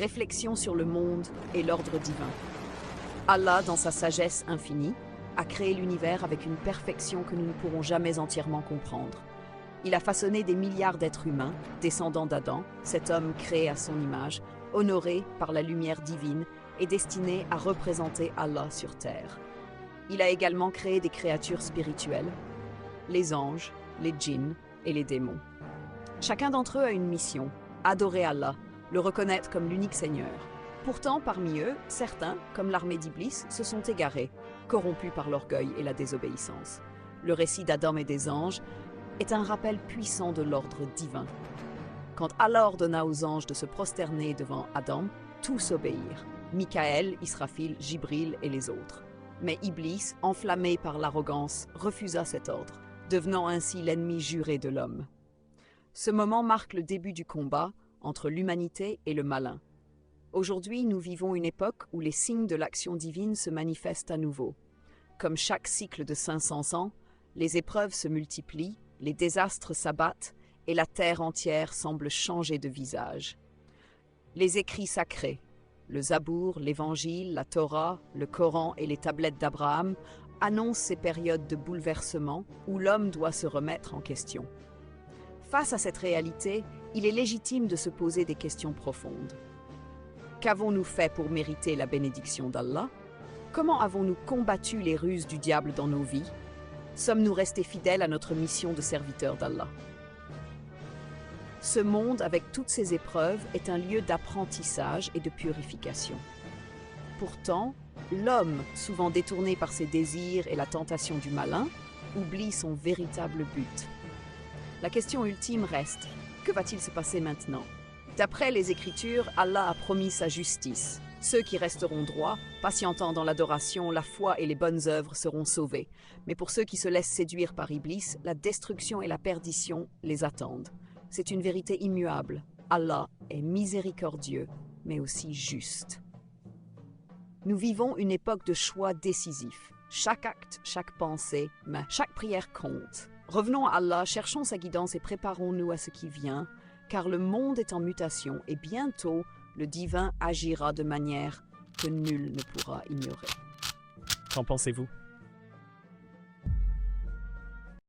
réflexion sur le monde et l'ordre divin. Allah, dans sa sagesse infinie, a créé l'univers avec une perfection que nous ne pourrons jamais entièrement comprendre. Il a façonné des milliards d'êtres humains, descendants d'Adam, cet homme créé à son image, honoré par la lumière divine et destiné à représenter Allah sur terre. Il a également créé des créatures spirituelles, les anges, les djinns et les démons. Chacun d'entre eux a une mission, adorer Allah, le reconnaître comme l'unique Seigneur. Pourtant, parmi eux, certains, comme l'armée d'Iblis, se sont égarés, corrompus par l'orgueil et la désobéissance. Le récit d'Adam et des anges est un rappel puissant de l'ordre divin. Quand Allah ordonna aux anges de se prosterner devant Adam, tous obéirent, Michaël, Israfil, Jibril et les autres. Mais Iblis, enflammé par l'arrogance, refusa cet ordre, devenant ainsi l'ennemi juré de l'homme. Ce moment marque le début du combat entre l'humanité et le malin. Aujourd'hui, nous vivons une époque où les signes de l'action divine se manifestent à nouveau. Comme chaque cycle de 500 ans, les épreuves se multiplient, les désastres s'abattent et la terre entière semble changer de visage. Les écrits sacrés, le Zabour, l'Évangile, la Torah, le Coran et les tablettes d'Abraham annoncent ces périodes de bouleversement où l'homme doit se remettre en question. Face à cette réalité, il est légitime de se poser des questions profondes. Qu'avons-nous fait pour mériter la bénédiction d'Allah? Comment avons-nous combattu les ruses du diable dans nos vies? Sommes-nous restés fidèles à notre mission de serviteurs d'Allah? Ce monde, avec toutes ses épreuves, est un lieu d'apprentissage et de purification. Pourtant, l'homme, souvent détourné par ses désirs et la tentation du malin, oublie son véritable but. La question ultime reste, que va-t-il se passer maintenant? D'après les Écritures, Allah a promis sa justice. Ceux qui resteront droits, patientant dans l'adoration, la foi et les bonnes œuvres seront sauvés. Mais pour ceux qui se laissent séduire par Iblis, la destruction et la perdition les attendent. C'est une vérité immuable. Allah est miséricordieux, mais aussi juste. Nous vivons une époque de choix décisifs. Chaque acte, chaque pensée, mais chaque prière compte. Revenons à Allah, cherchons sa guidance et préparons-nous à ce qui vient, car le monde est en mutation et bientôt, le divin agira de manière que nul ne pourra ignorer. Qu'en pensez-vous?